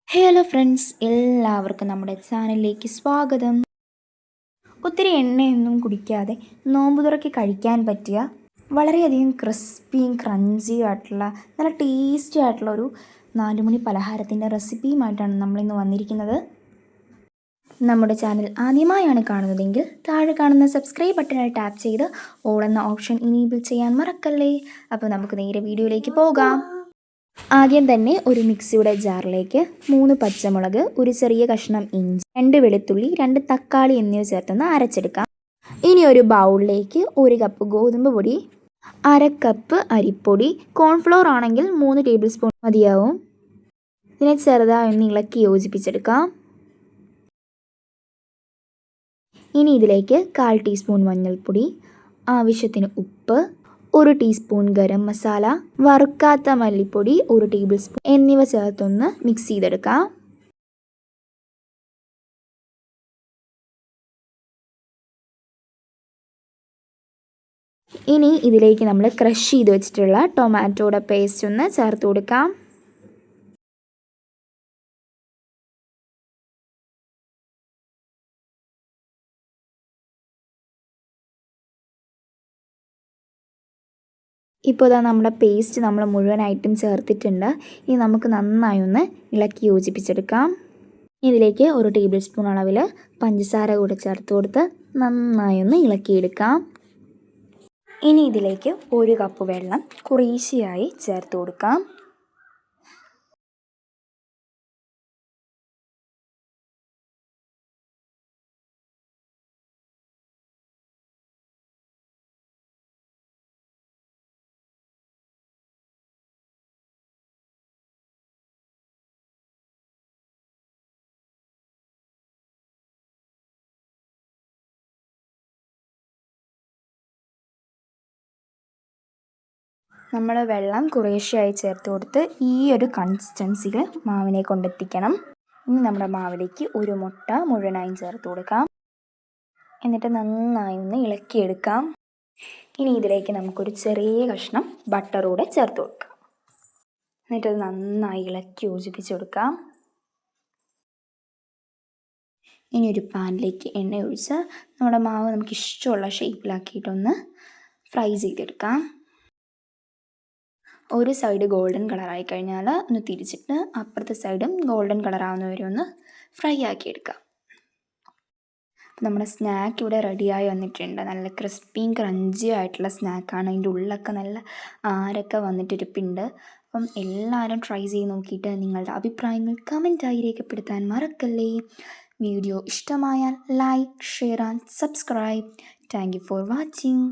Hello friends, എല്ലാവർക്കും നമ്മുടെ ചാനലിലേക്ക് സ്വാഗതം. ഒത്തിരി എണ്ണയൊന്നും കുടിക്കാതെ നോമ്പ് തുറക്കി കഴിക്കാൻ പറ്റിയ വളരെയധികം ക്രിസ്പിയും ക്രഞ്ചിയും ആയിട്ടുള്ള നല്ല ടേസ്റ്റി ആയിട്ടുള്ള ഒരു 4 മണി പലഹാരത്തിൻ്റെ റെസിപ്പിയുമായിട്ടാണ് നമ്മളിന്ന് വന്നിരിക്കുന്നത്. നമ്മുടെ ചാനൽ ആദ്യമായാണ് കാണുന്നതെങ്കിൽ താഴെ കാണുന്ന സബ്സ്ക്രൈബ് ബട്ടണിൽ ടാപ്പ് ചെയ്ത് ഓൾ എന്ന ഓപ്ഷൻ ഇനേബിൾ ചെയ്യാൻ മറക്കല്ലേ. അപ്പോൾ നമുക്ക് നേരെ വീഡിയോയിലേക്ക് പോകാം. ആദ്യം തന്നെ ഒരു മിക്സിയുടെ ജാറിലേക്ക് 3 പച്ചമുളക്, ഒരു ചെറിയ കഷ്ണം ഇഞ്ചി, 2 വെളുത്തുള്ളി, 2 തക്കാളി എന്നിവ ചേർത്തൊന്ന് അരച്ചെടുക്കാം. ഇനി ഒരു ബൗളിലേക്ക് 1 കപ്പ് ഗോതമ്പ് പൊടി, 1/2 കപ്പ് അരിപ്പൊടി, കോൺഫ്ലോർ ആണെങ്കിൽ 3 ടേബിൾ സ്പൂൺ മതിയാവും. ഇതിനെ ചെറുതായി ഒന്ന് ഇളക്കി യോജിപ്പിച്ചെടുക്കാം. ഇനി ഇതിലേക്ക് 1/4 ടീസ്പൂൺ മഞ്ഞൾപ്പൊടി, ആവശ്യത്തിന് ഉപ്പ്, 1 ടീസ്പൂൺ ഗരം മസാല, വറുക്കാത്ത മല്ലിപ്പൊടി 1 ടേബിൾ സ്പൂൺ എന്നിവ ചേർത്തൊന്ന് മിക്സ് ചെയ്തെടുക്കാം. ഇനി ഇതിലേക്ക് നമ്മൾ ക്രഷ് ചെയ്ത് വെച്ചിട്ടുള്ള ടൊമാറ്റോയുടെ പേസ്റ്റ് ഒന്ന് ചേർത്ത് കൊടുക്കാം. ഇപ്പോൾ ഇതാ നമ്മുടെ പേസ്റ്റ് നമ്മൾ മുഴുവനായിട്ടും ചേർത്തിട്ടുണ്ട്. ഇനി നമുക്ക് നന്നായി ഒന്ന് ഇളക്കി യോജിപ്പിച്ചെടുക്കാം. ഇതിലേക്ക് 1 ടേബിൾ സ്പൂൺ അളവിൽ പഞ്ചസാര കൂടെ ചേർത്ത് കൊടുത്ത് നന്നായി ഒന്ന് ഇളക്കിയെടുക്കാം. ഇനി ഇതിലേക്ക് 1 കപ്പ് വെള്ളം കുറേശ്ശെയായി ചേർത്ത് കൊടുക്കാം. നമ്മൾ വെള്ളം കുറേശ്ശെയായി ചേർത്ത് കൊടുത്ത് ഈ ഒരു കൺസിസ്റ്റൻസിയിൽ മാവിനെ കൊണ്ടെത്തിക്കണം. ഇനി നമ്മുടെ മാവിലേക്ക് 1 മുട്ട മുഴുവനായും ചേർത്ത് കൊടുക്കാം. എന്നിട്ട് നന്നായി ഒന്ന് ഇളക്കിയെടുക്കാം. ഇനി ഇതിലേക്ക് നമുക്കൊരു ചെറിയ കഷ്ണം ബട്ടർ കൂടെ ചേർത്ത് കൊടുക്കാം. എന്നിട്ടത് നന്നായി ഇളക്കി യോജിപ്പിച്ച് കൊടുക്കാം. ഇനി ഒരു പാനിലേക്ക് എണ്ണ ഒഴിച്ച് നമ്മുടെ മാവ് നമുക്ക് ഇഷ്ടമുള്ള ഷേപ്പിലാക്കിയിട്ടൊന്ന് ഫ്രൈ ചെയ്തെടുക്കാം. ഒരു സൈഡ് ഗോൾഡൻ കളറായി കഴിഞ്ഞാൽ ഒന്ന് തിരിച്ചിട്ട് അപ്പുറത്തെ സൈഡും ഗോൾഡൻ കളറാവുന്നവരെ ഒന്ന് ഫ്രൈ ആക്കിയെടുക്കാം. അപ്പം നമ്മുടെ സ്നാക്ക് ഇവിടെ റെഡിയായി വന്നിട്ടുണ്ട്. നല്ല ക്രിസ്പിയും ക്രഞ്ചിയും ആയിട്ടുള്ള സ്നാക്കാണ്. അതിൻ്റെ ഉള്ളൊക്കെ നല്ല ആരൊക്കെ വന്നിട്ടിരിപ്പുണ്ട്. അപ്പം എല്ലാവരും ട്രൈ ചെയ്ത് നോക്കിയിട്ട് നിങ്ങളുടെ അഭിപ്രായങ്ങൾ കമൻറ്റായി രേഖപ്പെടുത്താൻ മറക്കല്ലേ. വീഡിയോ ഇഷ്ടമായാൽ like, share and subscribe. Thank you for watching.